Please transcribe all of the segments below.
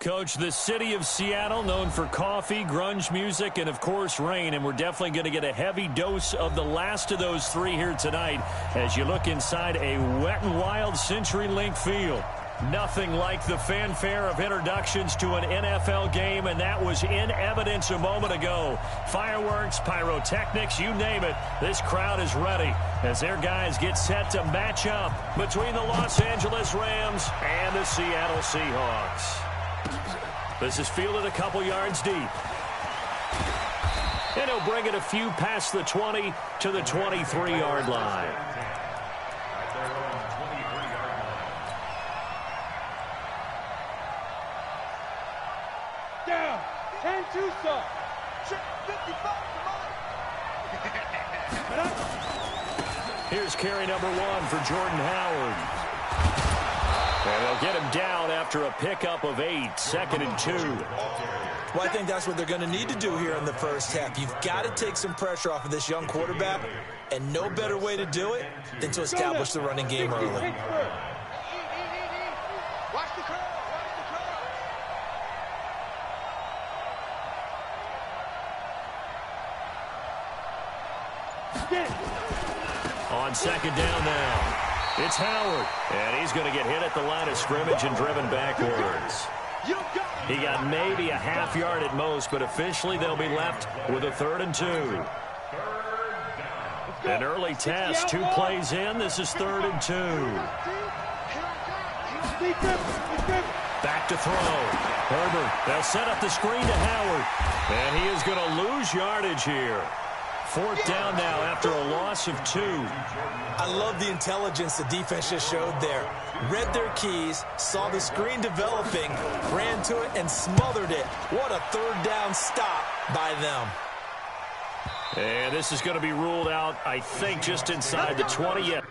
Coach. The city of Seattle, known for coffee, grunge music, and, of course, rain. And we're definitely going to get a heavy dose of the last of those three here tonight as you look inside a wet and wild CenturyLink field. Nothing like the fanfare of introductions to an NFL game, and that was in evidence a moment ago. Fireworks, pyrotechnics, you name it. This crowd is ready as their guys get set to match up between the Los Angeles Rams and the Seattle Seahawks. This is fielded a couple yards deep. And he'll bring it a few past the 20 to the 23-yard line. Down, 10-2 stop. 55. Here's carry number 1 for Jordan Howard. And they'll get him down after a pickup of 8, 2nd and 2. Well, I think that's what they're going to need to do here in the first half. You've got to take some pressure off of this young quarterback, and no better way to do it than to establish the running game early. Watch the curl. On 2nd down now. It's Howard, and he's going to get hit at the line of scrimmage and driven backwards. He got maybe a half yard at most, but officially they'll be left with a 3rd and 2. An early test, 2 plays in. This is 3rd and 2. Back to throw. Herbert, they'll set up the screen to Howard, and he is going to lose yardage here. 4th down now after a loss of 2. I love the intelligence the defense just showed there. Read their keys, saw the screen developing, ran to it, and smothered it. What a 3rd down stop by them. And this is going to be ruled out, I think, just inside the 20 yet.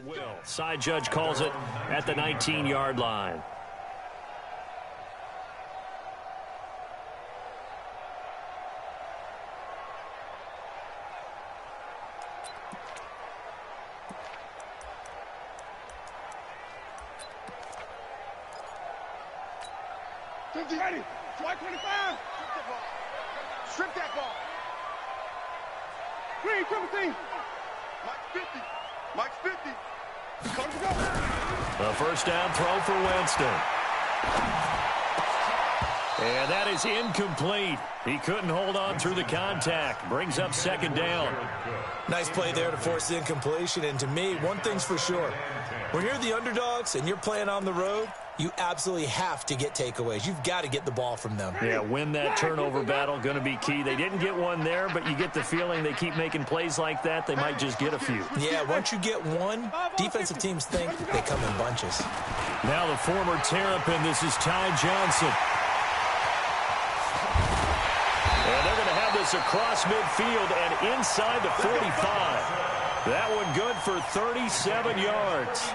Will. Side judge calls it at the 19-yard line. Ready. Fly 25. Strip that ball. Green, 17. Mike 50. Mike's 50. A 1st down throw for Winston. And that is incomplete. He couldn't hold on through the contact. Brings up 2nd down. Nice play there to force the incompletion. And to me, one thing's for sure. When you're the underdogs and you're playing on the road, you absolutely have to get takeaways. You've got to get the ball from them. Yeah, win that turnover battle, going to be key. They didn't get one there, but you get the feeling they keep making plays like that, they might just get a few. Yeah, once you get one, defensive teams think they come in bunches. Now the former Terrapin, this is Ty Johnson. And they're going to have this across midfield and inside the 45. That one good for 37 yards.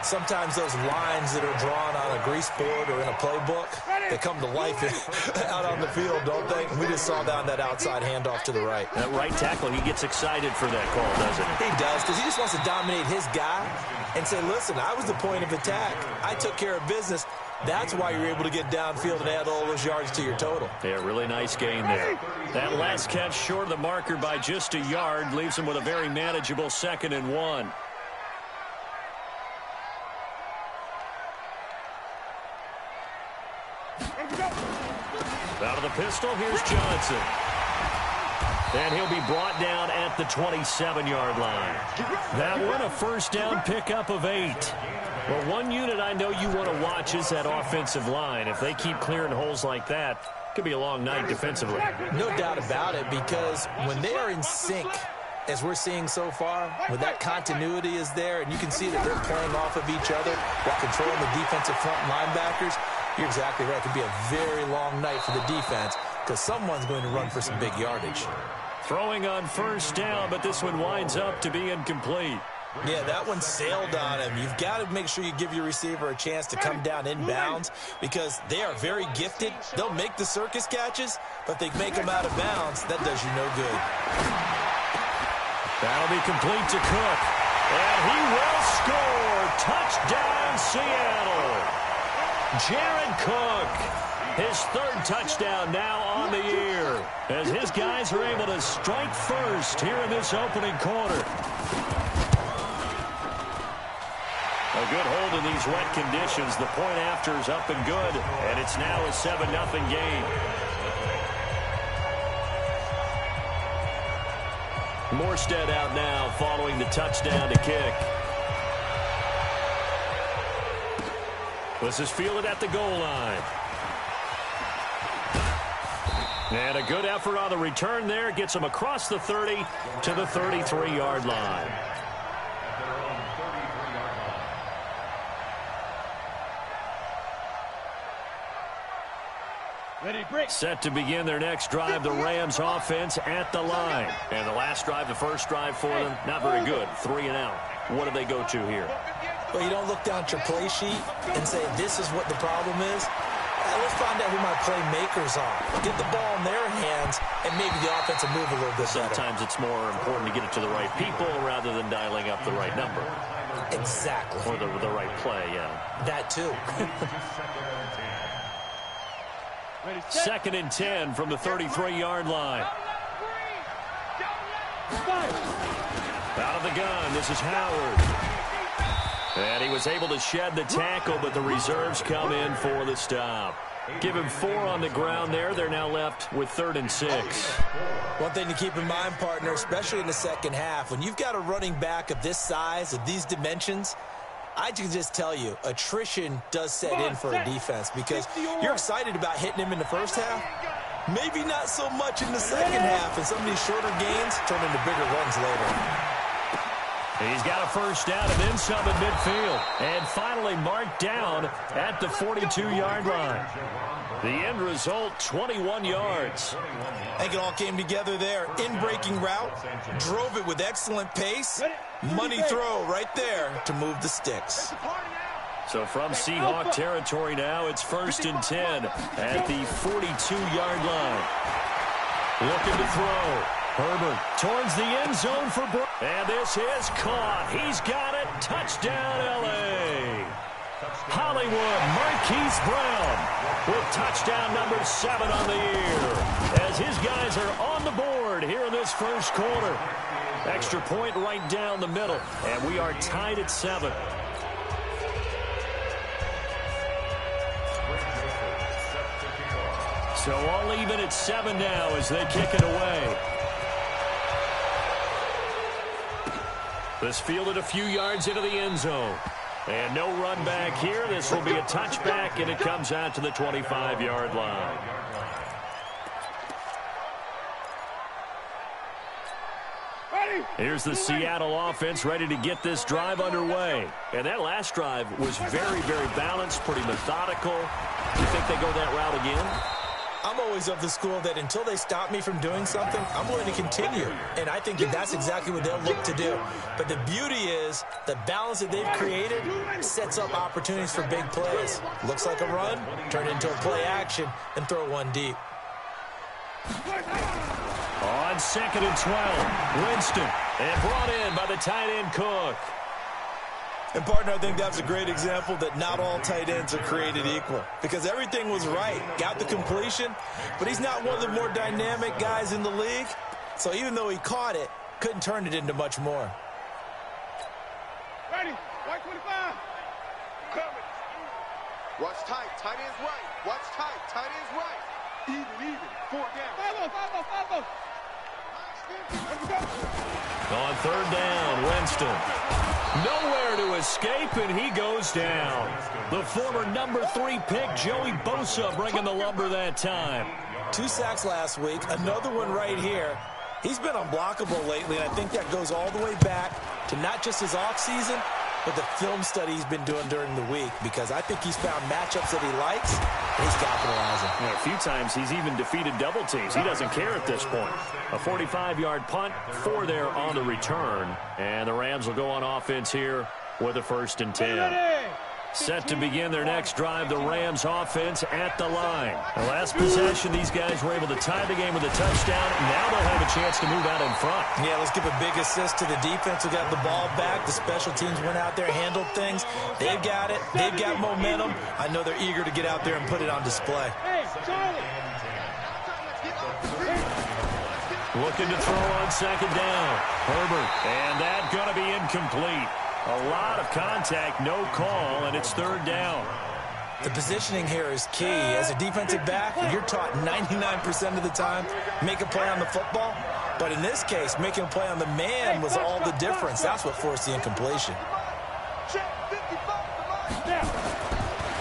Sometimes those lines that are drawn on a grease board or in a playbook, they come to life out on the field, don't they? We just saw that outside handoff to the right. That right tackle, he gets excited for that call, doesn't he? He does, because he just wants to dominate his guy and say, listen, I was the point of attack. I took care of business. That's why you're able to get downfield and add all those yards to your total. Yeah, really nice gain there. That last catch short of the marker by just a yard leaves him with a very manageable 2nd and 1. Out of the pistol, here's Johnson. And he'll be brought down at the 27-yard line. That one, a 1st down pickup of 8. Well, one unit I know you want to watch is that offensive line. If they keep clearing holes like that, could be a long night defensively. No doubt about it, because when they are in sync, as we're seeing so far, when that continuity is there, and you can see that they're playing off of each other while controlling the defensive front linebackers, you're exactly right. It could be a very long night for the defense because someone's going to run for some big yardage. Throwing on first down, but this one winds up to be incomplete. Yeah, that one sailed on him. You've got to make sure you give your receiver a chance to come down inbounds because they are very gifted. They'll make the circus catches, but if they make them out of bounds, that does you no good. That'll be complete to Cook. And he will score. Touchdown, Seattle. Jared Cook, his third touchdown now on the year, as his guys are able to strike first here in this opening quarter. A good hold in these wet conditions. The point after is up and good, and it's now a 7-0 game. Morstead out now following the touchdown to kick. This is fielded at the goal line. And a good effort on the return there. Gets him across the 30 to the 33-yard line. Set to begin their next drive, the Rams offense at the line. And the last drive, the first drive for them, not very good. 3 and out. What do they go to here? Well, you don't look down at your play sheet and say, this is what the problem is. Let's find out who my playmakers are. Get the ball in their hands, and maybe the offense will move a little bit better. Sometimes it's more important to get it to the right people rather than dialing up the right number. Exactly. Or the right play, yeah. That too. 2nd and 10 from the 33-yard line. Out of the gun, this is Howard. And he was able to shed the tackle, but the reserves come in for the stop. Give him 4 on the ground there. They're now left with 3rd and 6. One thing to keep in mind, partner, especially in the second half, when you've got a running back of this size, of these dimensions, I can just tell you, attrition does set in for a defense because you're excited about hitting him in the first half. Maybe not so much in the second half, and some of these shorter gains turn into bigger runs later. He's got a first down and then some at midfield. And finally marked down at the 42-yard line. The end result, 21 yards. I think it all came together there. In-breaking route, drove it with excellent pace. Money throw right there to move the sticks. So from Seahawk territory now, it's 1st and 10 at the 42-yard line. Looking to throw. Herbert towards the end zone for Brown. And this is caught. He's got it. Touchdown, L.A. Hollywood, Marquise Brown with touchdown number 7 on the year. As his guys are on the board here in this first quarter. Extra point right down the middle. And we are tied at 7. So all even at 7 now as they kick it away. This fielded a few yards into the end zone. And no run back here. This will be a touchback, and it comes out to the 25-yard line. Here's the Seattle offense ready to get this drive underway. And that last drive was very, very balanced, pretty methodical. Do you think they go that route again? I'm always of the school that until they stop me from doing something, I'm willing to continue. And I think that that's exactly what they'll look to do. But the beauty is the balance that they've created sets up opportunities for big plays. Looks like a run, turn it into a play action, and throw one deep. On 2nd and 12, Winston. And brought in by the tight end Cook. And, partner, I think that's a great example that not all tight ends are created equal because everything was right. Got the completion, but he's not one of the more dynamic guys in the league. So even though he caught it, couldn't turn it into much more. Ready, white 25. Coming. Watch tight, tight end's right. Watch tight, tight end's right. Even, 4 down. 5-0. On 3rd down, Winston. Nowhere to escape, and he goes down. The former number 3 pick, Joey Bosa, bringing the lumber that time. 2 sacks last week, another one right here. He's been unblockable lately, and I think that goes all the way back to not just his offseason, but the film study he's been doing during the week, because I think he's found matchups that he likes, and he's capitalizing. Yeah, a few times he's even defeated double teams. He doesn't care at this point. A 45-yard punt, 4 there on the return. And the Rams will go on offense here with a 1st and 10. Set to begin their next drive, the Rams offense at the line. The last possession, these guys were able to tie the game with a touchdown. Now they'll have a chance to move out in front. Yeah, let's give a big assist to the defense who got the ball back. The special teams went out there, handled things. They've got it. They've got momentum. I know they're eager to get out there and put it on display. Looking to throw on 2nd down. Herbert, and that's going to be incomplete. A lot of contact, no call, and it's 3rd down. The positioning here is key. As a defensive back, you're taught 99% of the time, make a play on the football. But in this case, making a play on the man was all the difference. That's what forced the incompletion.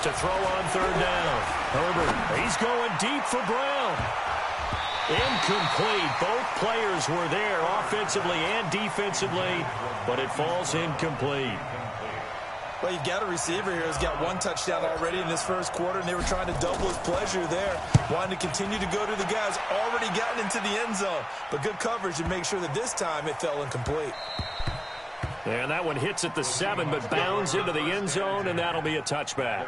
To throw on 3rd down. Herbert, he's going deep for Brown. Incomplete. Both players were there offensively and defensively, but it falls incomplete. Well, you've got a receiver here who's got 1 touchdown already in this 1st quarter, and they were trying to double his pleasure there, wanting to continue to go to the guys already gotten into the end zone. But good coverage to make sure that this time it fell incomplete. And that one hits at the 7, but bounds into the end zone, and that'll be a touchback.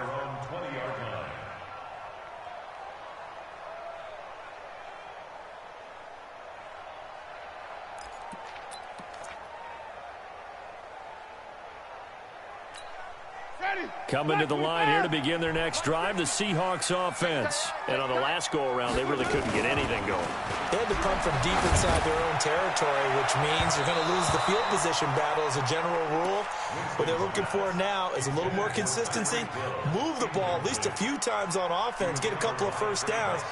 Coming to the line here to begin their next drive, the Seahawks offense. And on the last go-around, they really couldn't get anything going. They had to punt from deep inside their own territory, which means you're going to lose the field position battle as a general rule. What they're looking for now is a little more consistency, move the ball at least a few times on offense, get a couple of 1st downs.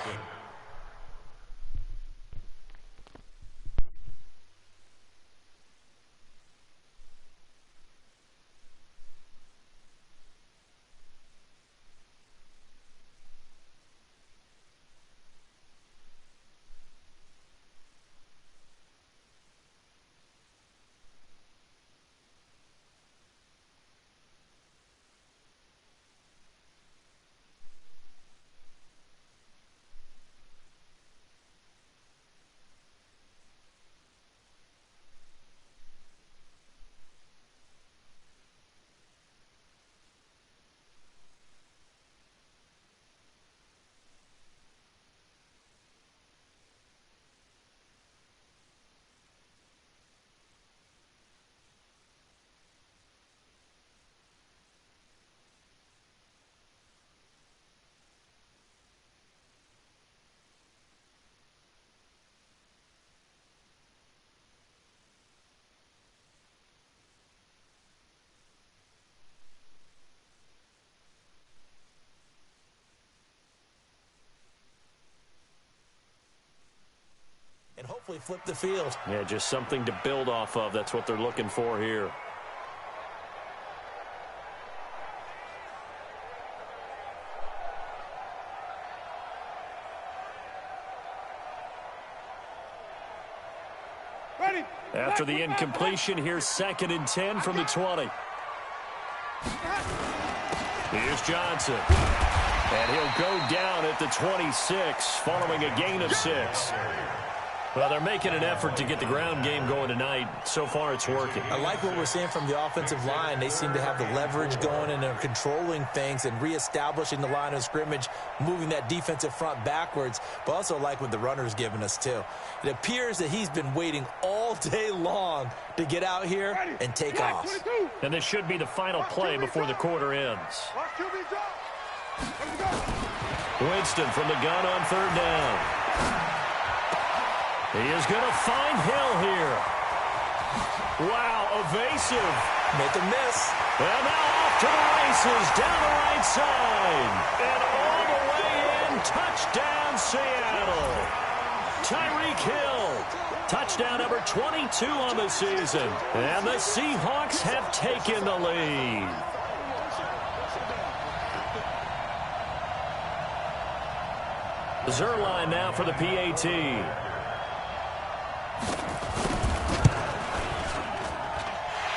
And hopefully flip the field. Yeah, just something to build off of. That's what they're looking for here. Ready. After the incompletion, here's 2nd and 10 from the 20. Here's Johnson. And he'll go down at the 26 following a gain of 6. Well, they're making an effort to get the ground game going tonight. So far, it's working. I like what we're seeing from the offensive line. They seem to have the leverage going and are controlling things and reestablishing the line of scrimmage, moving that defensive front backwards. But also like what the runner's given us, too. It appears that he's been waiting all day long to get out here and take off. And this should be the final play before the quarter ends. Winston from the gun on 3rd down. He is going to find Hill here. Wow, evasive. Make a miss. And now off to the races, down the right side. And all the way in, touchdown Seattle. Tyreek Hill, touchdown number 22 on the season. And the Seahawks have taken the lead. Zerline now for the PAT.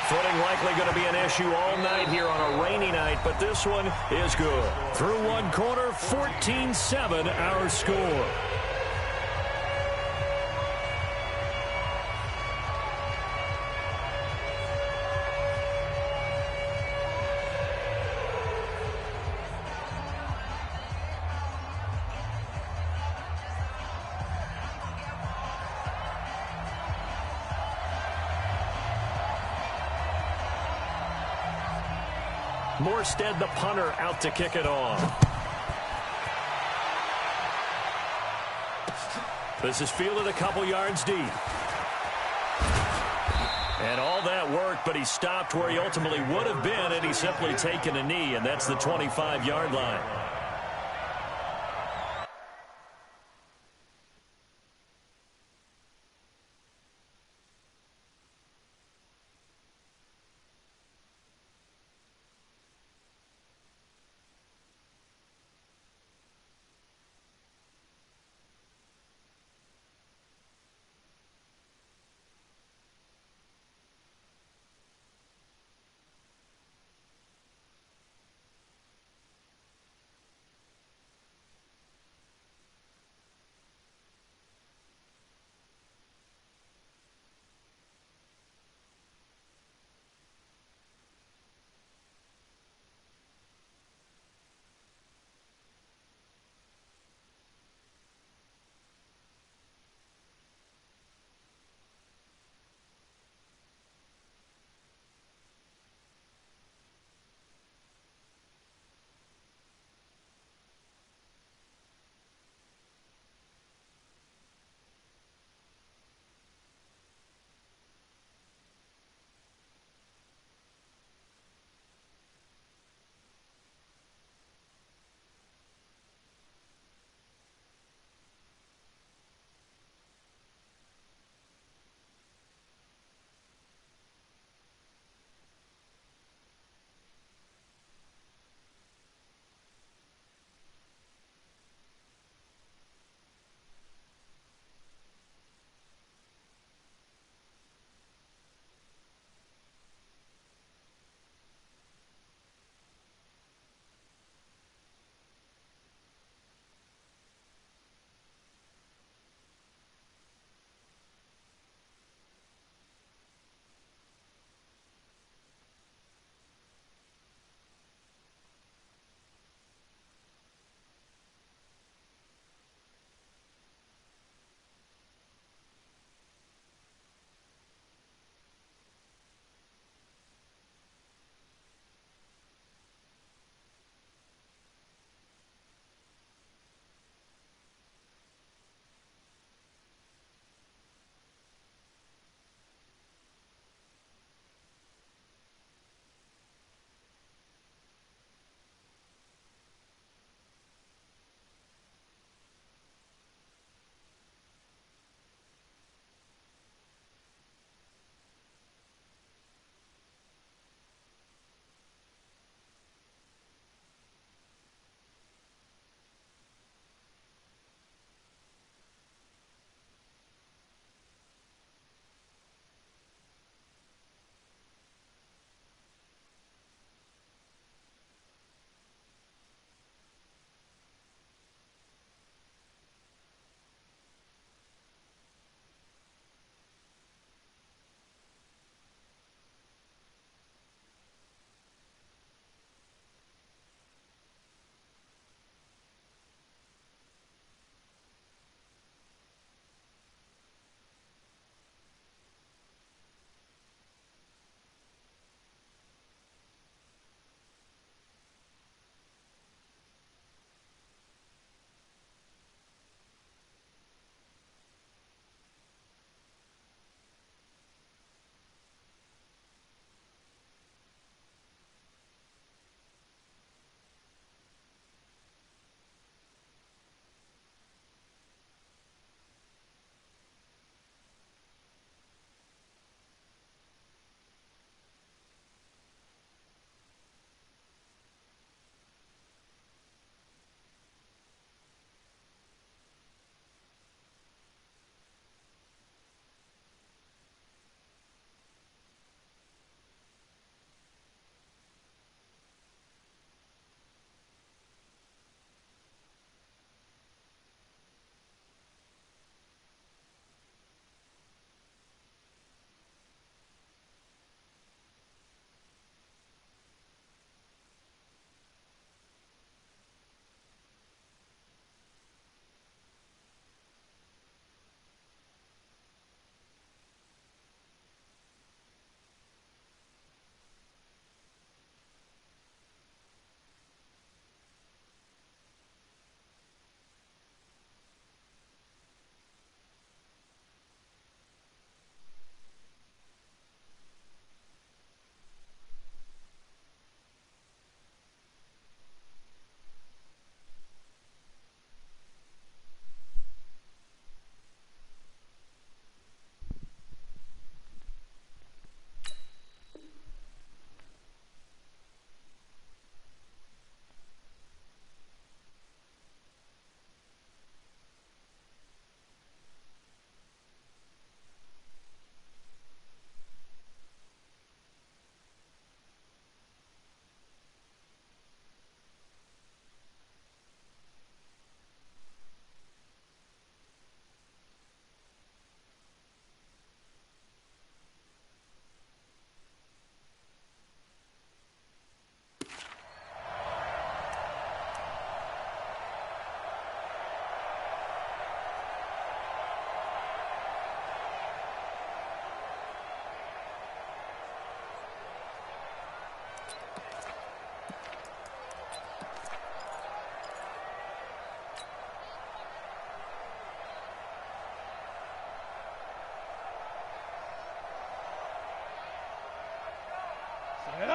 Footing likely going to be an issue all night here on a rainy night, but this one is good. Through one quarter, 14-7 our score. Morstead, the punter, out to kick it off. This is fielded a couple yards deep. And all that work, but he stopped where he ultimately would have been had he simply taken a knee, and that's the 25-yard line.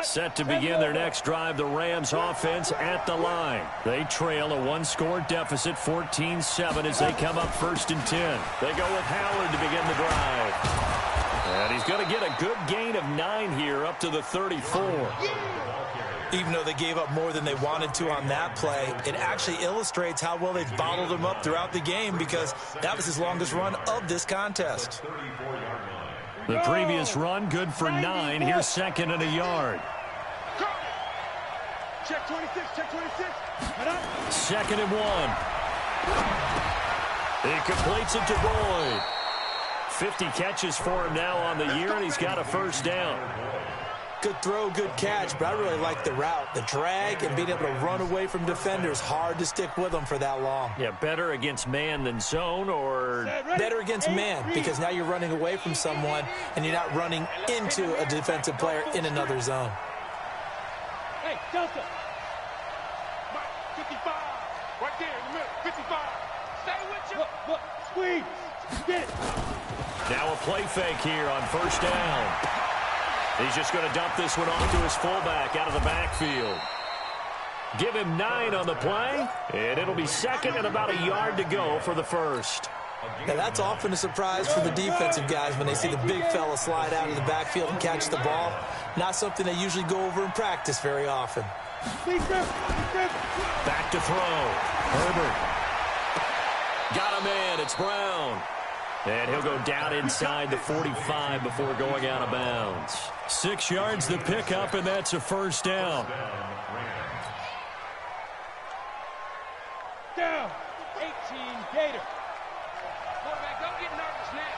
Set to begin their next drive, the Rams offense at the line. They trail a one-score deficit, 14-7, as they come up 1st and 10. They go with Howard to begin the drive. And he's going to get a good gain of 9 here, up to the 34. Even though they gave up more than they wanted to on that play, it actually illustrates how well they've bottled him up throughout the game, because that was his longest run of this contest. The previous run, good for 9. Here's 2nd and a yard. Check 26, check 26. 2nd and 1. He completes it to Boyd. 50 catches for him now on the year, and he's got a 1st down. Good throw, good catch, but I really like the route. The drag and being able to run away from defenders, hard to stick with them for that long. Yeah, better against man than zone, or better against man, because now you're running away from someone and you're not running into a defensive player in another zone. Hey, Delta. 55. Right there in the middle. 55. Stay with you. Look. Squeeze. Get it. Now a play fake here on 1st down. He's just going to dump this one off to his fullback out of the backfield. Give him 9 on the play, and it'll be 2nd and about a yard to go for the 1st. Now that's often a surprise for the defensive guys when they see the big fella slide out of the backfield and catch the ball. Not something they usually go over in practice very often. Back to throw. Herbert. Got a man. It's Brown. And he'll go down inside the 45 before going out of bounds. 6 yards the pickup, and that's a 1st down. Down. 18 Gator. Quarterback, don't get nervous now.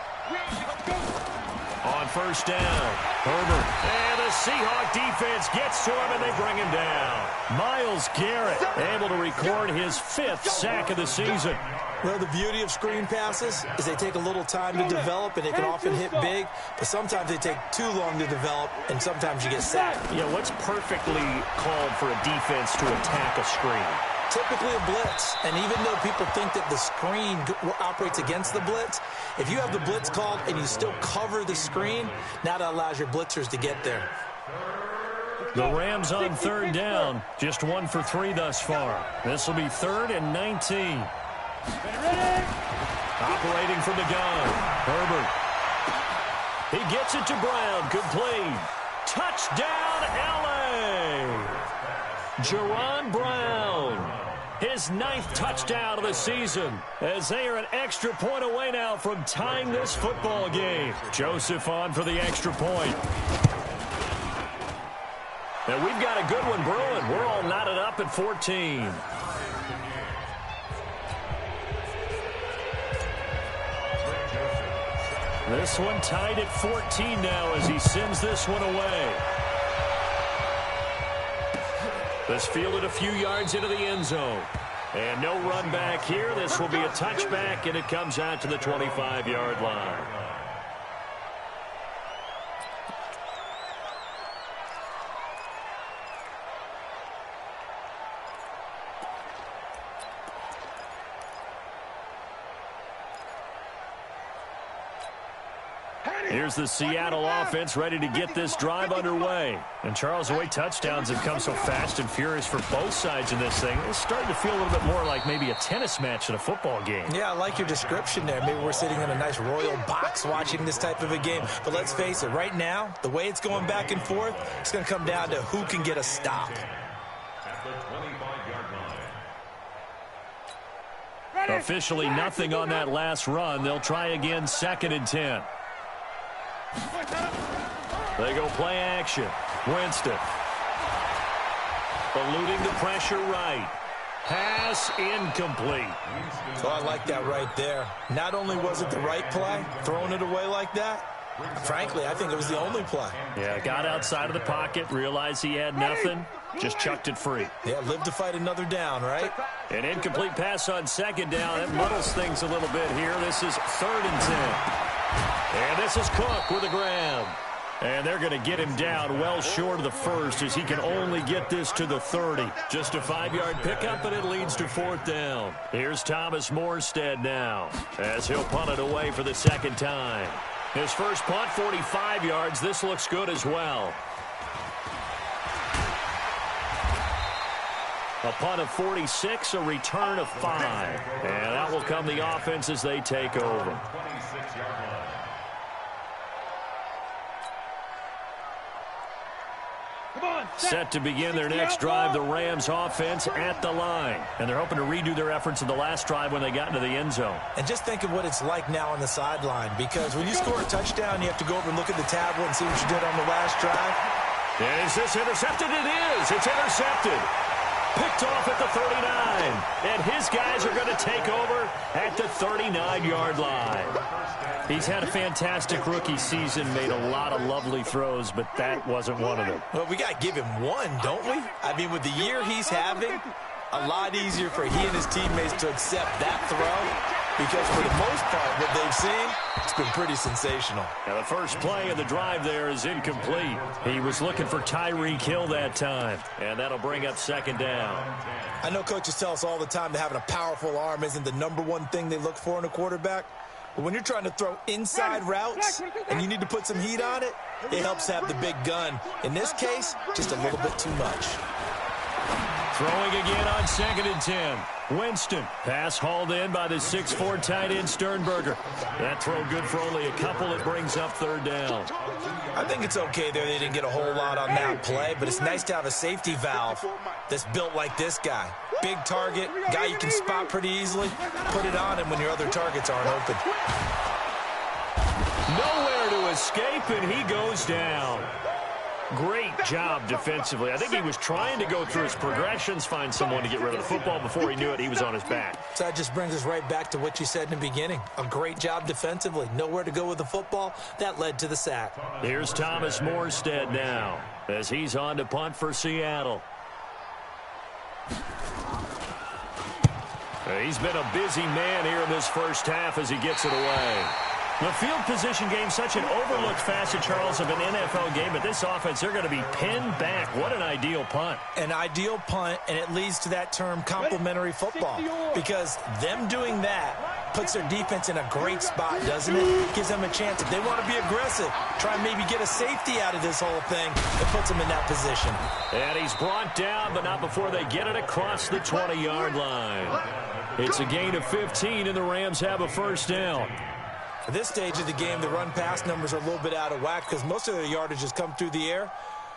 On 1st down, Herbert. And the Seahawk defense gets to him, and they bring him down. Myles Garrett able to record his 5th sack of the season. Well, the beauty of screen passes is they take a little time to develop, and they can often hit big, but sometimes they take too long to develop, and sometimes you get sacked. Yeah, what's perfectly called for a defense to attack a screen? Typically a blitz, and even though people think that the screen operates against the blitz, if you have the blitz called and you still cover the screen, now that allows your blitzers to get there. The Rams on 3rd down, just 1 for 3 thus far. This will be 3rd and 19. Operating from the gun, Herbert. He gets it to Brown, complete. Touchdown, L.A. Jerron Brown, his 9th touchdown of the season, as they are an extra point away now from tying this football game. Joseph on for the extra point. And we've got a good one brewing. We're all knotted up at 14. This one tied at 14 now as he sends this one away. This fielded a few yards into the end zone. And no run back here. This will be a touchback, and it comes out to the 25-yard line. Here's the Seattle offense ready to get this drive underway. And Charles, the way touchdowns have come so fast and furious for both sides in this thing, it's starting to feel a little bit more like maybe a tennis match in a football game. Yeah, I like your description there. Maybe we're sitting in a nice royal box watching this type of a game. But let's face it, right now, the way it's going back and forth, it's going to come down to who can get a stop. Officially nothing on that last run. They'll try again, 2nd and 10. They go play action. Winston. Eluding the pressure right. Pass incomplete. So I like that right there. Not only was it the right play, throwing it away like that, frankly, I think it was the only play. Yeah, got outside of the pocket, realized he had nothing, just chucked it free. Yeah, live to fight another down, right? An incomplete pass on 2nd down. That muddles things a little bit here. This is 3rd and 10. And this is Cook with a grab. And they're going to get him down well short of the 1st as he can only get this to the 30. Just a 5-yard pickup, and it leads to 4th down. Here's Thomas Morstead now as he'll punt it away for the 2nd time. His first punt, 45 yards. This looks good as well. A punt of 46, a return of 5. And out will come the offense as they take over. Set to begin their next drive, the Rams offense at the line. And they're hoping to redo their efforts in the last drive when they got into the end zone. And just think of what it's like now on the sideline, because when you score a touchdown, you have to go over and look at the tablet and see what you did on the last drive. Is this intercepted? It is. It's intercepted. Picked off at the 39. And his guys are going to take over at the 39-yard line. He's had a fantastic rookie season, made a lot of lovely throws, but that wasn't one of them. Well, we got to give him one, don't we? I mean, with the year he's having, a lot easier for he and his teammates to accept that throw, because for the most part, what they've seen, it's been pretty sensational. Now, the first play of the drive there is incomplete. He was looking for Tyreek Hill that time, and that'll bring up second down. I know coaches tell us all the time that having a powerful arm isn't the #1 thing they look for in a quarterback. But when you're trying to throw inside routes and you need to put some heat on it, it helps have the big gun. In this case, just a little bit too much. Throwing again on 2nd and 10. Winston. Pass hauled in by the 6'4" tight end Sternberger. That throw good for only a couple. It brings up 3rd down. I think it's okay there. They didn't get a whole lot on that play, but it's nice to have a safety valve that's built like this guy. Big target, guy you can spot pretty easily. Put it on him when your other targets aren't open. Nowhere to escape, and he goes down. Great job defensively. I think he was trying to go through his progressions, find someone to get rid of the football. Before he knew it, he was on his back. So that just brings us right back to what you said in the beginning. A great job defensively. Nowhere to go with the football. That led to the sack. Here's Thomas Morstead now as he's on to punt for Seattle. He's been a busy man here in this first half as he gets it away. The field position game, such an overlooked facet, Charles, of an NFL game. But this offense, they're going to be pinned back. What an ideal punt. An ideal punt, and it leads to that term complementary football. Because them doing that puts their defense in a great spot, doesn't it? Gives them a chance. If they want to be aggressive, try and maybe get a safety out of this whole thing, it puts them in that position. And he's brought down, but not before they get it across the 20-yard line. It's a gain of 15, and the Rams have a first down. At this stage of the game, the run-pass numbers are a little bit out of whack because most of their yardage has come through the air.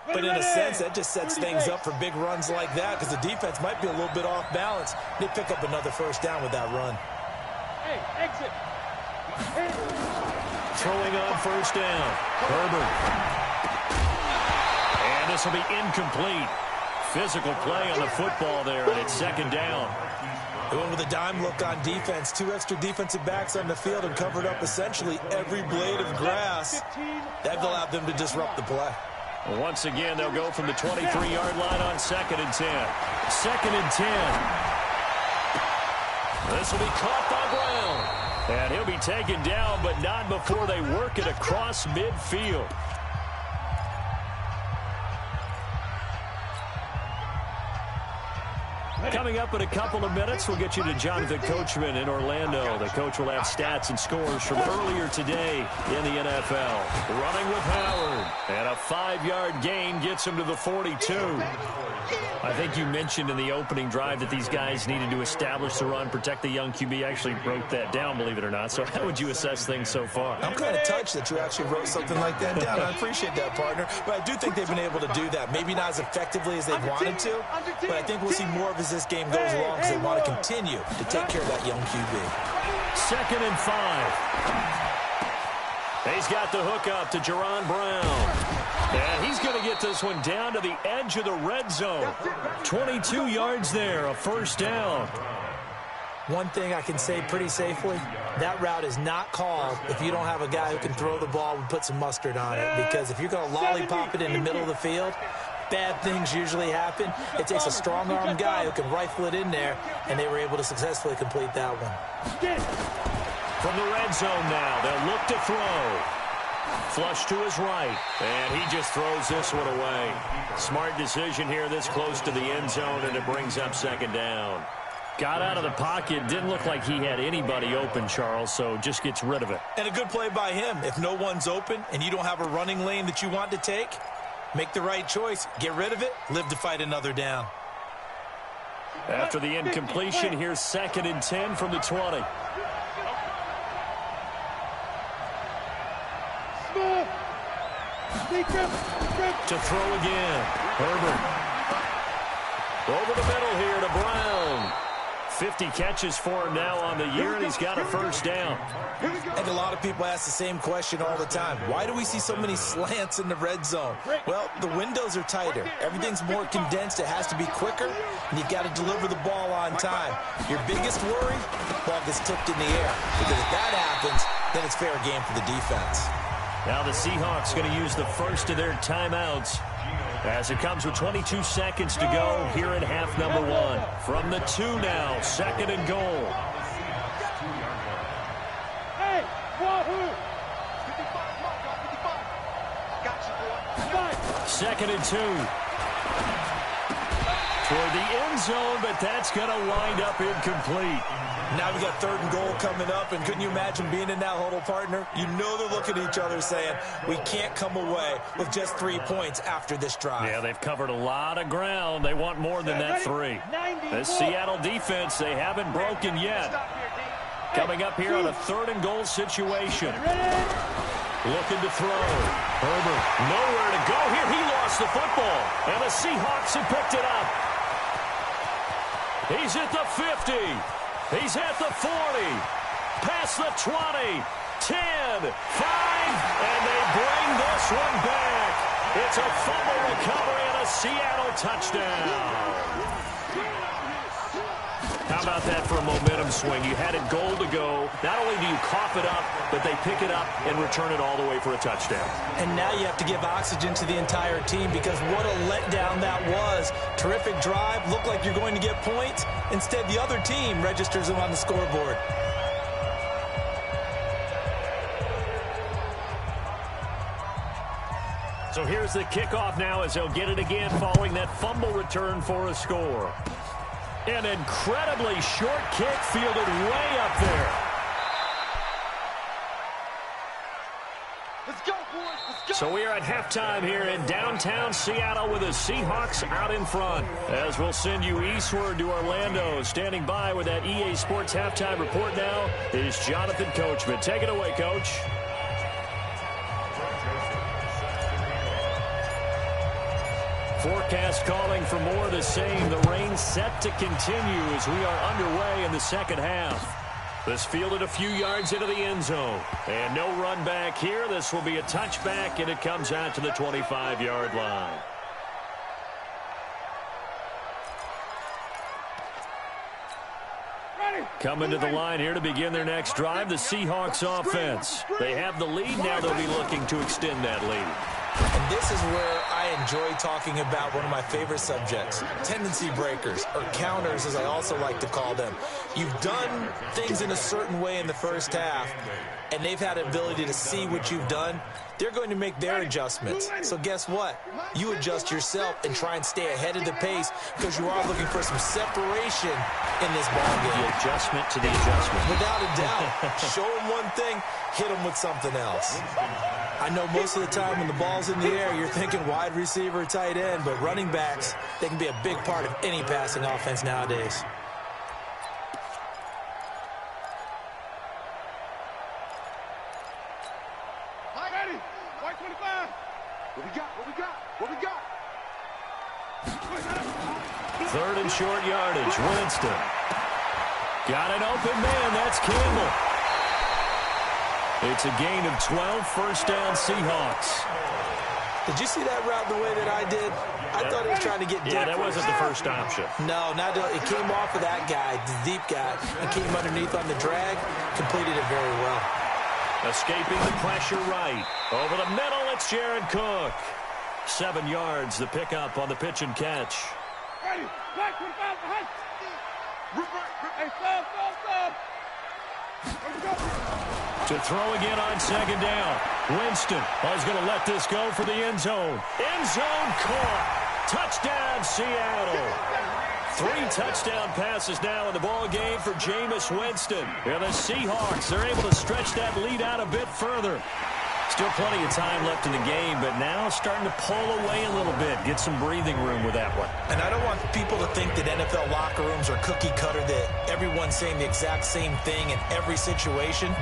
But in a sense, that just sets things up for big runs like that because the defense might be a little bit off balance. They pick up another first down with that run. Hey, exit. Throwing on first down. Herbert. And this will be incomplete. Physical play on the football there, and it's second down. They went with a dime look on defense. 2 extra defensive backs on the field and covered up essentially every blade of grass. That allowed them to disrupt the play. Once again, they'll go from the 23-yard line on 2nd and 10. 2nd and 10. This will be caught by Brown. And he'll be taken down, but not before they work it across midfield. Coming up in a couple of minutes, we'll get you to Jonathan Coachman in Orlando. The coach will have stats and scores from earlier today in the NFL. Running with Howard, and a 5-yard gain gets him to the 42. I think you mentioned in the opening drive that these guys needed to establish the run, protect the young QB. Actually wrote that down, believe it or not. So how would you assess things so far? I'm kind of touched that you actually wrote something like that down. I appreciate that, partner. But I do think they've been able to do that. Maybe not as effectively as they've wanted to, but I think we'll see more of as this game goes along because they want to continue to take care of that young QB. 2nd and 5. He's got the hook up to Jerron Brown. And he's going to get this one down to the edge of the red zone. 22 yards there, a first down. One thing I can say pretty safely, that route is not called if you don't have a guy who can throw the ball and put some mustard on it. Because if you're going to lollipop it in the middle of the field, bad things usually happen. It takes a strong-armed guy who can rifle it in there, and they were able to successfully complete that one. From the red zone now, they'll look to throw. Flush to his right, and he just throws this one away. Smart decision here this close to the end zone, and it brings up second down. Got out of the pocket, didn't look like he had anybody open, Charles, so just gets rid of it. And a good play by him. If no one's open and you don't have a running lane that you want to take, make the right choice. Get rid of it, live to fight another down. After the incompletion, here's 2nd and 10 from the 20. To throw again. Herbert. Over the middle here to Brown. 50 catches for him now on the year, and he's got a first down. And a lot of people ask the same question all the time. Why do we see so many slants in the red zone? Well, the windows are tighter. Everything's more condensed. It has to be quicker, and you've got to deliver the ball on time. Your biggest worry, ball gets tipped in the air. Because if that happens, then it's fair game for the defense. Now the Seahawks going to use the first of their timeouts as it comes with 22 seconds to go here in half number 1. From the 2 now, 2nd and goal. Hey, Wahoo! 2nd and 2. Toward the end zone, but that's going to wind up incomplete. Now we got 3rd and goal coming up, and couldn't you imagine being in that huddle, partner? You know they're looking at each other saying, we can't come away with just 3 points after this drive. Yeah, they've covered a lot of ground. They want more than that 3. The Seattle defense, they haven't broken yet. Coming up here on a 3rd and goal situation. Looking to throw. Herbert, nowhere to go here. He lost the football, and the Seahawks have picked it up. He's at the 50. He's at the 40, past the 20, 10, 5, and they bring this one back. It's a fumble recovery and a Seattle touchdown. How about that for a momentum swing? You had it goal to go. Not only do you cough it up, but they pick it up and return it all the way for a touchdown. And now you have to give oxygen to the entire team because what a letdown that was. Terrific drive. Looked like you're going to get points. Instead, the other team registers them on the scoreboard. So here's the kickoff now as they'll get it again following that fumble return for a score. An incredibly short kick fielded way up there. Let's go, boys. Let's go. So we are at halftime here in downtown Seattle with the Seahawks out in front. As we'll send you eastward to Orlando. Standing by with that EA Sports halftime report now is Jonathan Coachman. Take it away, Coach. Forecast calling for more of the same. The rain set to continue as we are underway in the second half. This fielded a few yards into the end zone. And no run back here. This will be a touchback, and it comes out to the 25-yard line. Coming to the line here to begin their next drive, the Seahawks offense. They have the lead. Now they'll be looking to extend that lead. And this is where I enjoy talking about one of my favorite subjects, tendency breakers, or counters as I also like to call them. You've done things in a certain way in the first half, and they've had the ability to see what you've done. They're going to make their adjustments. So guess what? You adjust yourself and try and stay ahead of the pace because you are looking for some separation in this ballgame. The adjustment to the adjustment. Without a doubt. Show them one thing, hit them with something else. I know most of the time when the ball's in the air, you're thinking wide receiver, tight end, but running backs, they can be a big part of any passing offense nowadays. White 25. What we got? What we got? What we got? 3rd and short yardage. Winston. Got an open man. That's Campbell. It's a gain of 12, first down Seahawks. Did you see that route the way that I did? I thought he was trying to get deep. Yeah, that wasn't the first option. No, not it came off of that guy, the deep guy, and came underneath on the drag, completed it very well. Escaping the pressure right. Over the middle, it's Jared Cook. 7 yards, the pickup on the pitch and catch. Ready. White 25 behind. Hey, stop. To throw again on 2nd down. Winston is going to let this go for the end zone. End zone caught. Touchdown, Seattle. 3 touchdown passes now in the ball game for Jameis Winston. And the Seahawks, they're able to stretch that lead out a bit further. Still plenty of time left in the game, but now starting to pull away a little bit. Get some breathing room with that one. And I don't want people to think that NFL locker rooms are cookie cutter, that everyone's saying the exact same thing in every situation.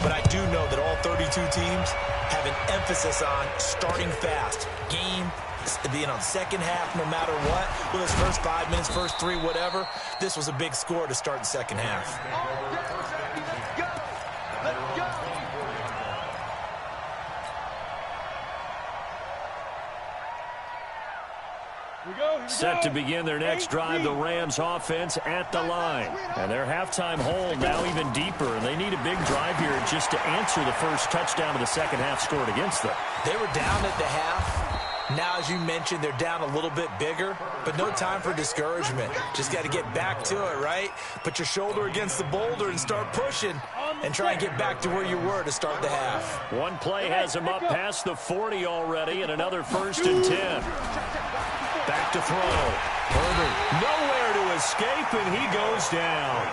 But I do know that all 32 teams have an emphasis on starting fast. Game, second half, no matter what. Well, this first 5 minutes, first 3, whatever. This was a big score to start the second half. Let's go. Set to begin their next drive, the Rams offense at the line. And their halftime hold now even deeper, and they need a big drive here just to answer the first touchdown of the second half scored against them. They were down at the half. Now, as you mentioned, they're down a little bit bigger, but no time for discouragement. Just got to get back to it, right? Put your shoulder against the boulder and start pushing and try and get back to where you were to start the half. One play has him up past the 40 already, and another 1st and 10. Back to throw. Herbert nowhere to escape, and he goes down.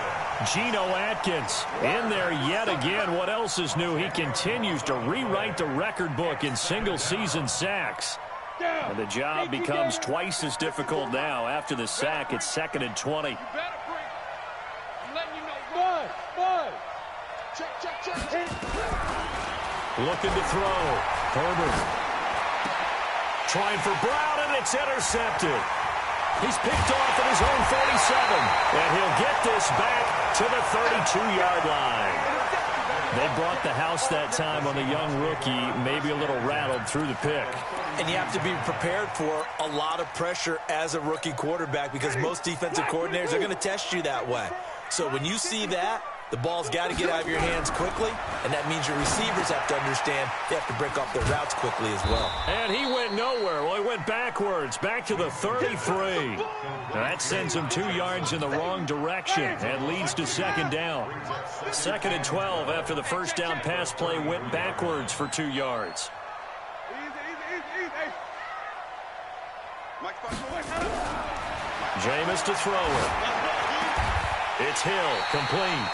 Geno Atkins in there yet again. What else is new? He continues to rewrite the record book in single-season sacks. And the job becomes twice as difficult now. After the sack, it's 2nd and 20. Looking to throw. Herbert. Trying for Brown, and it's intercepted. He's picked off at his own 47. And he'll get this back to the 32-yard line. They brought the house that time on the young rookie, maybe a little rattled through the pick. And you have to be prepared for a lot of pressure as a rookie quarterback because most defensive coordinators are going to test you that way. So when you see that, the ball's got to get out of your hands quickly, and that means your receivers have to understand they have to break off their routes quickly as well. And he went nowhere. Well, he went backwards, back to the 33. That sends him 2 yards in the wrong direction and leads to 2nd down. 2nd and 12 after the first down pass play went backwards for 2 yards. Jameis to throw it. It's Hill, complete.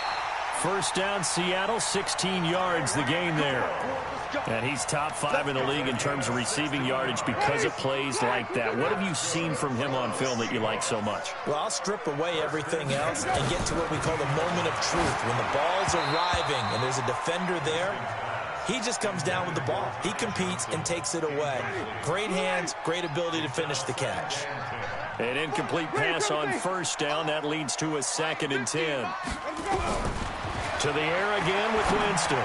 First down, Seattle, 16 yards the gain there. And he's top 5 in the league in terms of receiving yardage because of plays like that. What have you seen from him on film that you like so much? Well, I'll strip away everything else and get to what we call the moment of truth. When the ball's arriving and there's a defender there, he just comes down with the ball. He competes and takes it away. Great hands, great ability to finish the catch. An incomplete pass on first down. That leads to a 2nd and 10. To the air again with Winston.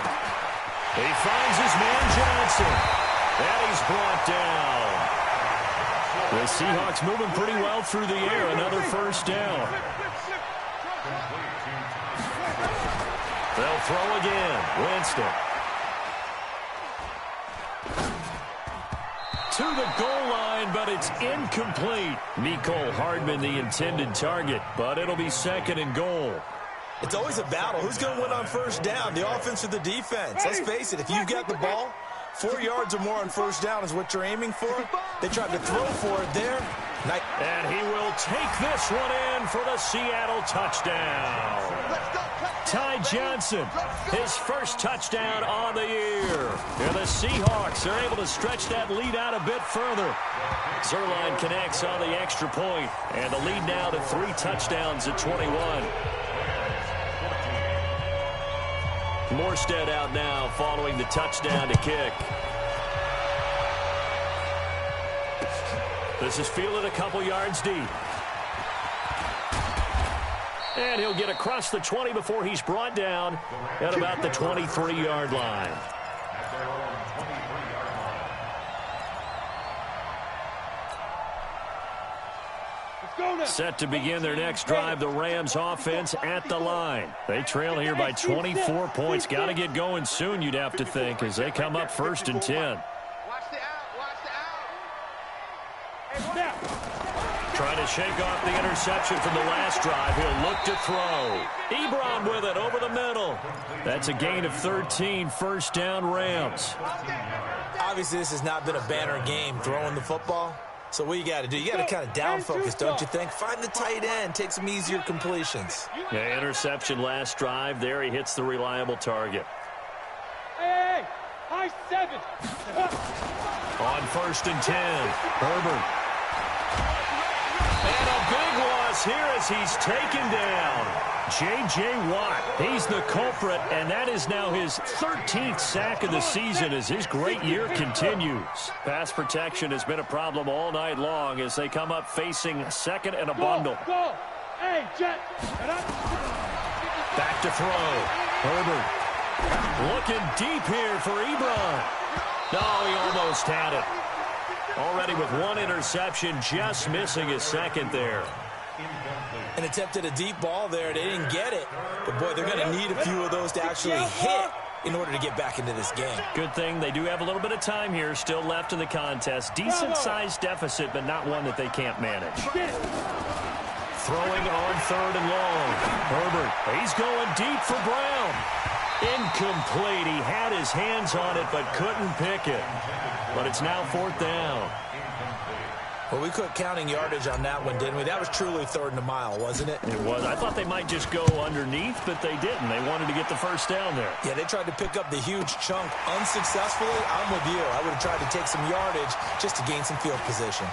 He finds his man Johnson. And he's brought down. The Seahawks moving pretty well through the air. Another first down. They'll throw again. Winston. To the goal line, but it's incomplete. Mecole Hardman, the intended target, but it'll be 2nd and goal. It's always a battle. Who's going to win on first down, the offense or the defense? Let's face it, if you've got the ball, 4 yards or more on first down is what you're aiming for. They tried to throw for it there. And he will take this one in for the Seattle touchdown. Ty Johnson, his first touchdown on the year. And the Seahawks are able to stretch that lead out a bit further. Zerline connects on the extra point, and the lead now to 3 touchdowns at 21. Morstead out now following the touchdown to kick. This is fielded a couple yards deep. And he'll get across the 20 before he's brought down at about the 23-yard line. Set to begin their next drive, the Rams offense at the line. They trail here by 24 points. Got to get going soon, you'd have to think, as they come up 1st and 10. Trying to shake off the interception from the last drive. He'll look to throw. Ebron with it over the middle. That's a gain of 13, first down Rams. Obviously, this has not been a banner game throwing the football. So what you got to do, you got to kind of down focus, don't you think? Find the tight end, take some easier completions. Yeah, interception last drive. There he hits the reliable target. On 1st and 10, Herbert. And a big loss here as he's taken down. J.J. Watt, he's the culprit, and that is now his 13th sack of the season as his great year continues. Pass protection has been a problem all night long as they come up facing second and a bundle. Hey, Jet. Back to throw. Herbert looking deep here for Ebron. No, he almost had it. Already with one interception, just missing his second there. And attempted a deep ball there. They didn't get it. But, boy, they're going to need a few of those to actually hit in order to get back into this game. Good thing they do have a little bit of time here still left in the contest. Decent-sized deficit, but not one that they can't manage. Throwing on 3rd and long. Herbert, he's going deep for Brown. Incomplete. He had his hands on it, but couldn't pick it. But it's now 4th down. Well, we quit counting yardage on that one, didn't we? That was truly 3rd and a mile, wasn't it? It was. I thought they might just go underneath, but they didn't. They wanted to get the first down there. Yeah, they tried to pick up the huge chunk unsuccessfully. I'm with you. I would have tried to take some yardage just to gain some field position.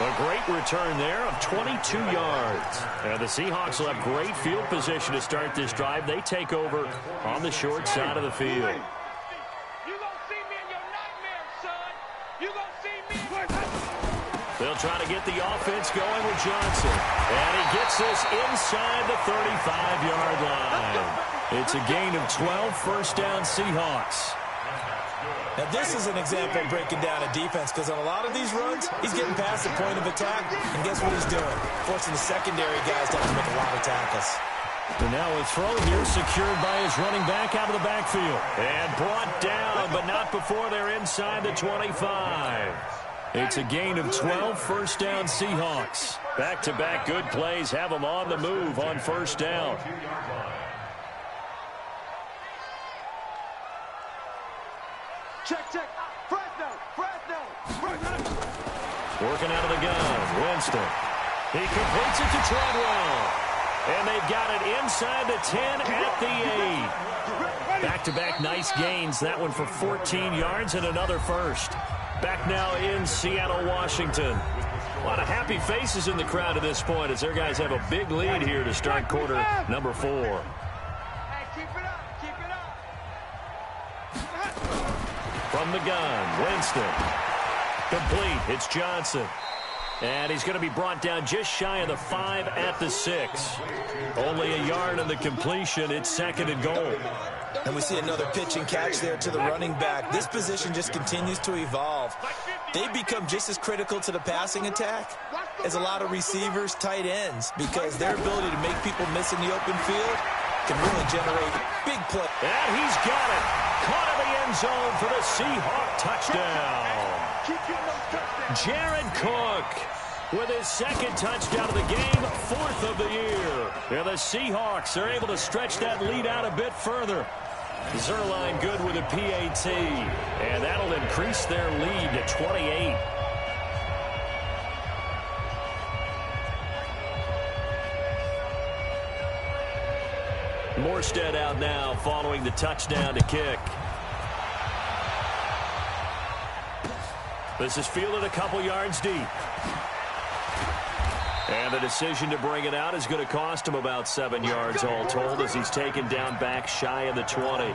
A great return there of 22 yards. And the Seahawks will have great field position to start this drive. They take over on the short side of the field. They'll try to get the offense going with Johnson. And he gets this inside the 35-yard line. It's a gain of 12, first down Seahawks. Now, this is an example of breaking down a defense because on a lot of these runs, he's getting past the point of attack, and guess what he's doing? Forcing the secondary guys to have to make a lot of tackles. And now a throw here secured by his running back out of the backfield. And brought down, but not before they're inside the 25. It's a gain of 12, first down Seahawks. Back-to-back good plays have them on the move on first down. Check. Fresno. Working out of the gun, Winston. He completes it to Treadwell. And they've got it inside the 10 at the 8. Back-to-back nice gains. That one for 14 yards and another first. Back now in Seattle, Washington. A lot of happy faces in the crowd at this point as their guys have a big lead here to start quarter number 4. Hey, keep it up. From the gun, Winston. Complete. It's Johnson. And he's going to be brought down just shy of the 5 at the 6. Only a yard on the completion. It's 2nd and goal. And we see another pitch and catch there to the running back. This position just continues to evolve. They become just as critical to the passing attack as a lot of receivers, tight ends, because their ability to make people miss in the open field can really generate big plays. And he's got it. Caught in the end zone for the Seahawk touchdown. Jared Cook with his 2nd touchdown of the game, 4th of the year. And the Seahawks are able to stretch that lead out a bit further. Zerline good with a PAT. And that'll increase their lead to 28. Morstead out now following the touchdown to kick. This is fielded a couple yards deep. And the decision to bring it out is going to cost him about 7 yards all told as he's taken down back shy of the 20.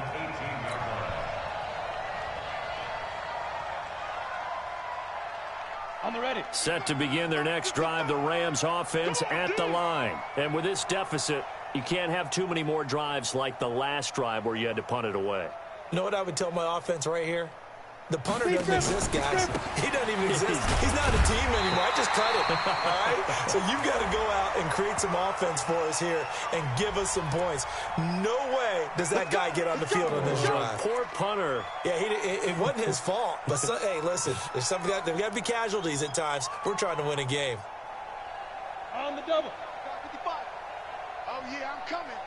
On the ready. Set to begin their next drive, the Rams offense at the line. And with this deficit, you can't have too many more drives like the last drive where you had to punt it away. You know what I would tell my offense right here? The punter doesn't exist, guys. He doesn't even exist. He's not a team anymore. I just cut it, all right? So you've got to go out and create some offense for us here and give us some points. No way does that guy get on the field on this drive. Poor punter. Yeah, it wasn't his fault. But, hey, listen, there's got to be casualties at times. We're trying to win a game. On the double. 55. Oh, yeah, I'm coming.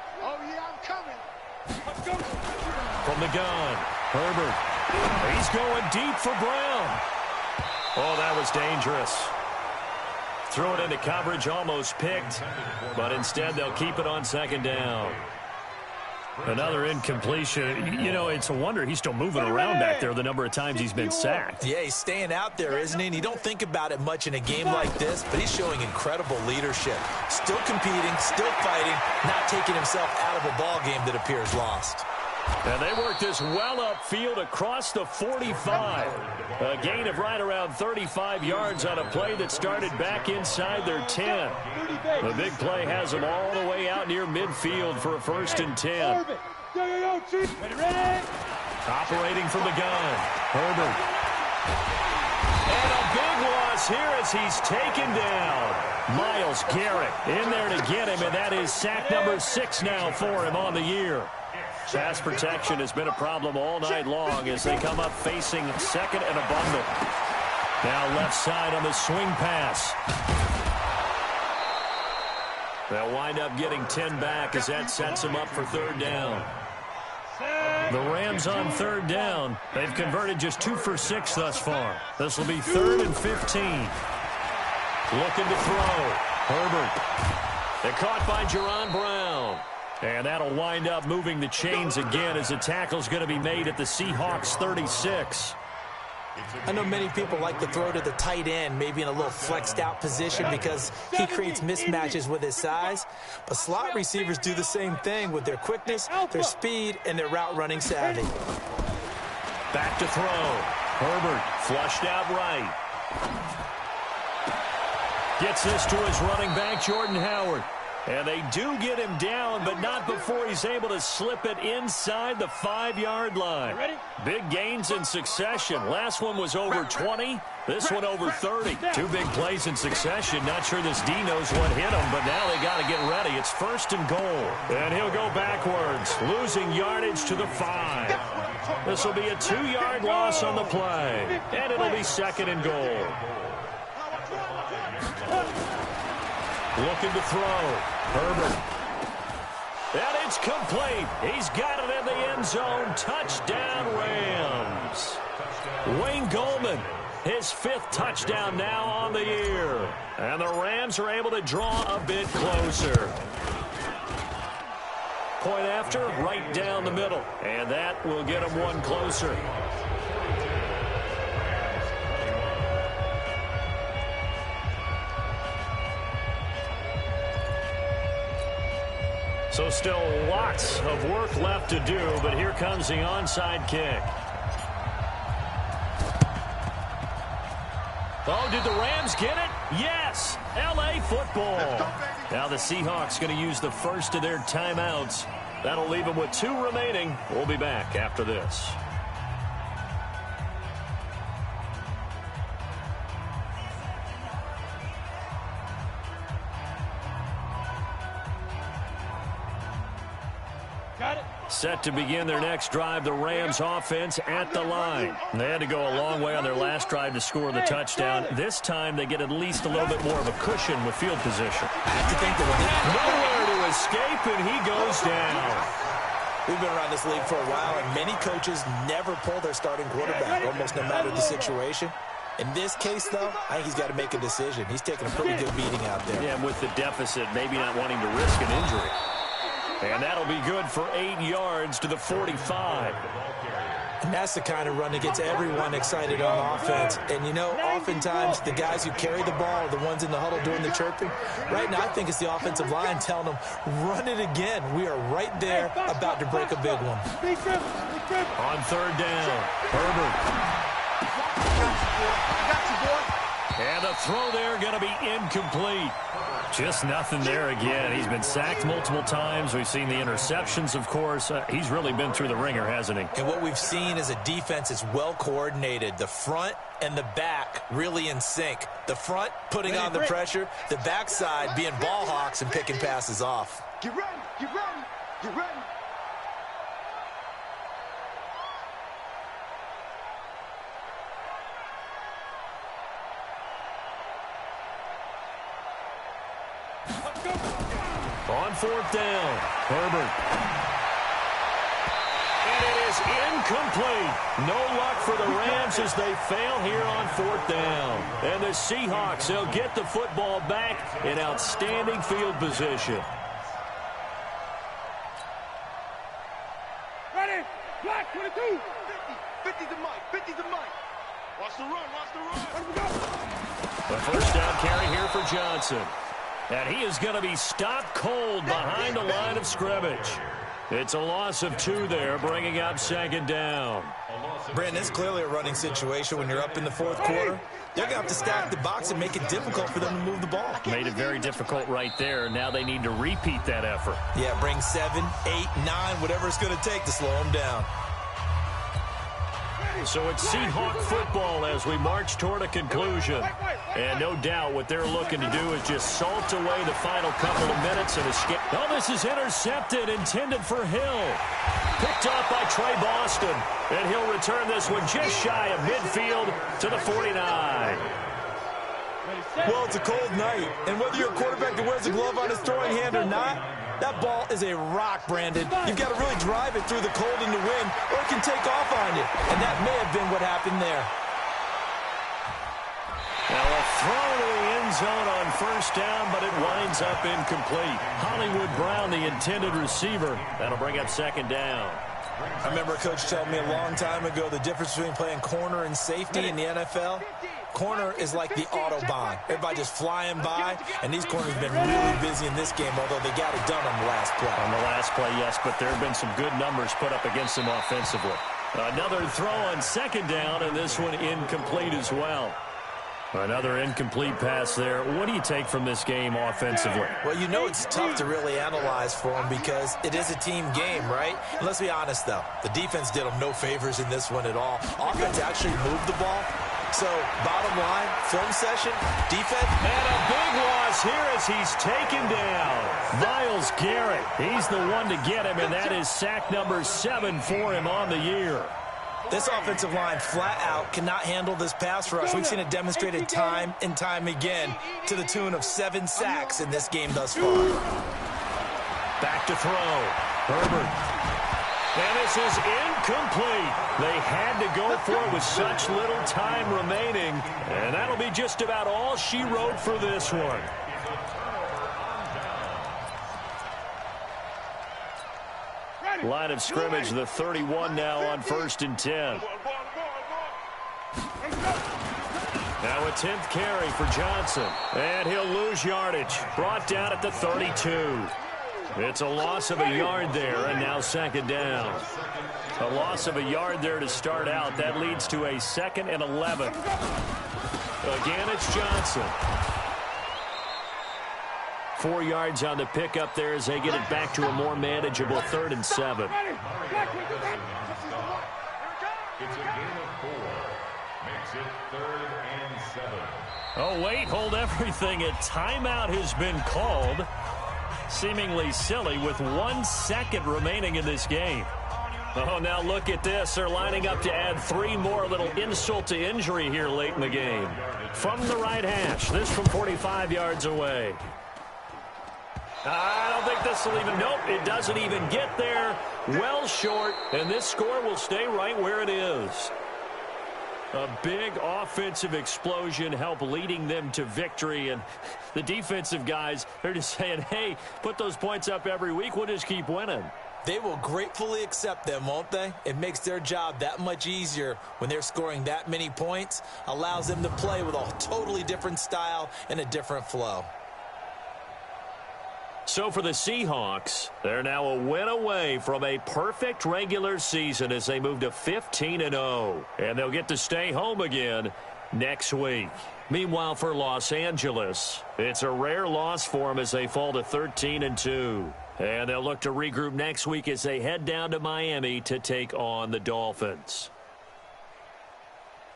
Let's go. From the gun, Herbert. He's going deep for Brown. Oh, that was dangerous. Threw it into coverage, almost picked. But instead, they'll keep it on 2nd down. Another incompletion. You know, it's a wonder he's still moving around back there the number of times he's been sacked. Yeah, he's staying out there, isn't he? And you don't think about it much in a game like this, but he's showing incredible leadership. Still competing, still fighting, not taking himself out of a ball game that appears lost. And they work this well upfield across the 45. A gain of right around 35 yards on a play that started back inside their 10. The big play has them all the way out near midfield for a 1st and 10. Operating from the gun, Herbert. And a big loss here as he's taken down. Myles Garrett in there to get him, and that is sack number 6 now for him on the year. Pass protection has been a problem all night long as they come up facing 2nd and a bundle. Now left side on the swing pass. They'll wind up getting 10 back as that sets them up for 3rd down. The Rams on 3rd down. They've converted just 2 for 6 thus far. This will be 3rd and 15. Looking to throw. Herbert. They're caught by Jerron Brown. And that'll wind up moving the chains again as the tackle's going to be made at the Seahawks 36. I know many people like to throw to the tight end, maybe in a little flexed out position because he creates mismatches with his size. But slot receivers do the same thing with their quickness, their speed, and their route running savvy. Back to throw. Herbert flushed out right. Gets this to his running back, Jordan Howard. And they do get him down, but not before he's able to slip it inside the 5-yard line. Big gains in succession. Last one was over 20. This one over 30. 2 big plays in succession. Not sure this D knows what hit him, but now they got to get ready. It's 1st and goal. And he'll go backwards, losing yardage to the 5. This will be a 2-yard loss on the play. And it'll be 2nd and goal. Looking to throw. Herbert. And it's complete. He's got it in the end zone. Touchdown, Rams. Wayne Goldman, his 5th touchdown now on the year. And the Rams are able to draw a bit closer. Point after, right down the middle. And that will get them 1 closer. So still lots of work left to do, but here comes the onside kick. Oh, did the Rams get it? Yes! L.A. football. Now the Seahawks going to use the first of their timeouts. That'll leave them with 2 remaining. We'll be back after this. Set to begin their next drive, the Rams offense at the line. They had to go a long way on their last drive to score the touchdown. This time they get at least a little bit more of a cushion with field position. I have to think that nowhere to escape, and he goes down. We've been around this league for a while, and many coaches never pull their starting quarterback, almost no matter the situation. In this case, though, I think he's got to make a decision. He's taking a pretty good beating out there. Yeah, and with the deficit, maybe not wanting to risk an injury. And that'll be good for 8 yards to the 45. And that's the kind of run that gets everyone excited on offense. And, you know, oftentimes the guys who carry the ball are the ones in the huddle doing the chirping. Right now, I think it's the offensive line telling them, run it again. We are right there about to break a big one. On 3rd down, Herbert. And the throw there going to be incomplete. Just nothing there again. He's been sacked multiple times. We've seen the interceptions, of course. He's really been through the ringer, hasn't he? And what we've seen is a defense is well coordinated. The front and the back really in sync. The front putting on the pressure. The backside being ball hawks and picking passes off. Get ready, get ready, get ready. On 4th down, Herbert. And it is incomplete. No luck for the Rams as they fail here on 4th down. And the Seahawks, they'll get the football back in outstanding field position. 50's the mic. 50's the mic. Watch the run. Watch the run. The first down carry here for Johnson. And he is going to be stopped cold behind the line of scrimmage. It's a loss of 2 there, bringing up second down. Brandon, it's clearly a running situation when you're up in the fourth quarter. They're going to have to stack the box and make it difficult for them to move the ball. Made it very difficult right there. Now they need to repeat that effort. Yeah, bring 7, 8, 9, whatever it's going to take to slow them down. So it's Seahawk football as we march toward a conclusion. And no doubt what they're looking to do is just salt away the final couple of minutes and escape. Oh, this is intercepted, intended for Hill. Picked up by Trey Boston. And he'll return this one just shy of midfield to the 49. Well, it's a cold night, and whether you're a quarterback that wears a glove on his throwing hand or not, that ball is a rock, Brandon. You've got to really drive it through the cold and the wind, or it can take off on you, and that may have been what happened there. Now a throw to the end zone on first down, but it winds up incomplete. Hollywood Brown, the intended receiver. That'll bring up second down. I remember a coach telling me a long time ago the difference between playing corner and safety in the NFL. Corner is like the Autobahn. Everybody just flying by, and these corners have been really busy in this game, although they got it done on the last play. On the last play, yes, but there have been some good numbers put up against them offensively. Another throw on second down, and this one incomplete as well. Another incomplete pass there. What do you take from this game offensively? Well, you know it's tough to really analyze for them because it is a team game, right? And let's be honest, though. The defense did them no favors in this one at all. Offense actually moved the ball. So, bottom line, film session, defense. And a big loss here as he's taken down. Myles Garrett, he's the one to get him, and that is sack number 7 for him on the year. This offensive line flat out cannot handle this pass rush. We've seen it demonstrated time and time again to the tune of 7 sacks in this game thus far. Back to throw. Herbert. And this is incomplete. They had to go for it with such little time remaining. And that'll be just about all she wrote for this one. Line of scrimmage, the 31 now on 1st and 10. Now a 10th carry for Johnson. And he'll lose yardage. Brought down at the 32. It's a loss of a yard there, and now second down. A loss of a yard there to start out. That leads to a 2nd and 11. Again, it's Johnson. 4 yards on the pickup there as they get it back to a more manageable 3rd and 7. It's a gain of 4. Makes it 3rd and 7. Oh, wait, hold everything. A timeout has been called. Seemingly silly with 1 second remaining in this game. Oh, now look at this. They're lining up to add 3 more. A little insult to injury here late in the game. From the right hash. This from 45 yards away. I don't think this will even, nope, it doesn't even get there. Well short, and this score will stay right where it is. A big offensive explosion helped leading them to victory, and the defensive guys, they're just saying, hey, put those points up every week, we'll just keep winning. They will gratefully accept them, won't they? It makes their job that much easier when they're scoring that many points, allows them to play with a totally different style and a different flow. So for the Seahawks, they're now a win away from a perfect regular season as they move to 15-0. And they'll get to stay home again next week. Meanwhile, for Los Angeles, it's a rare loss for them as they fall to 13-2. And they'll look to regroup next week as they head down to Miami to take on the Dolphins.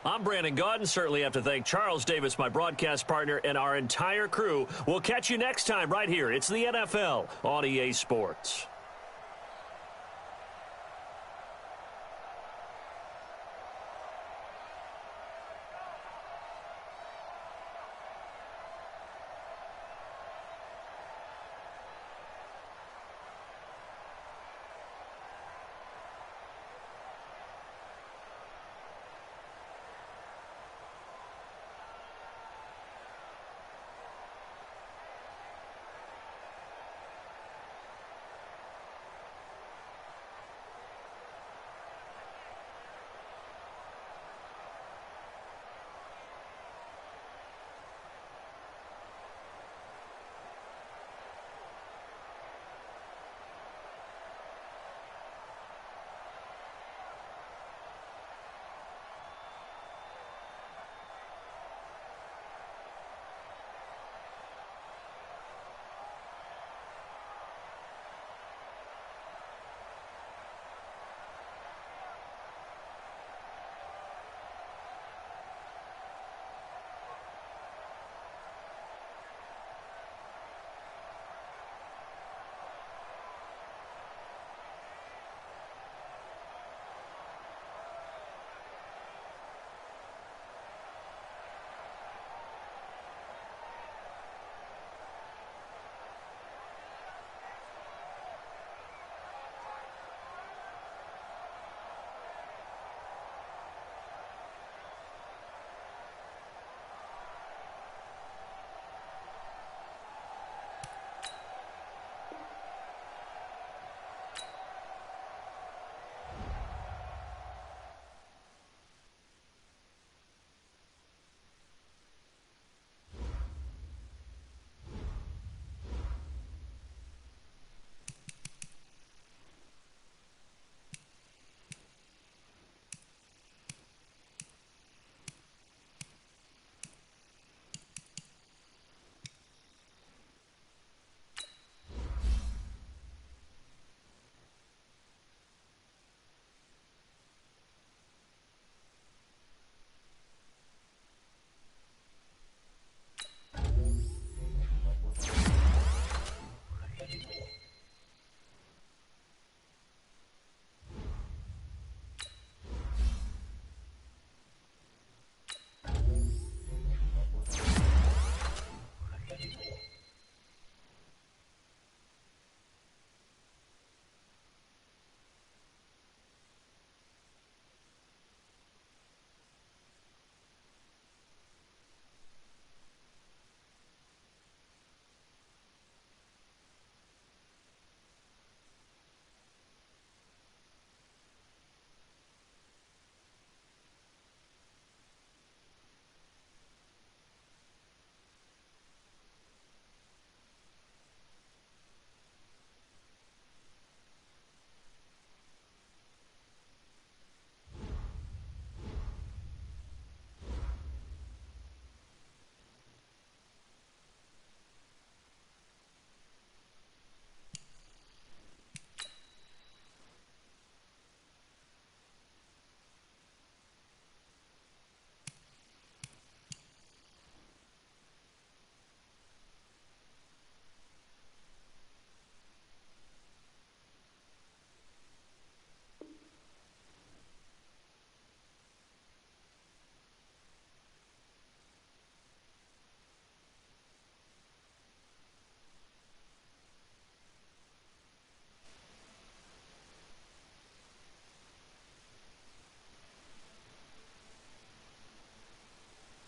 I'm Brandon Gaudin. Certainly have to thank Charles Davis, my broadcast partner, and our entire crew. We'll catch you next time right here. It's the NFL on EA Sports.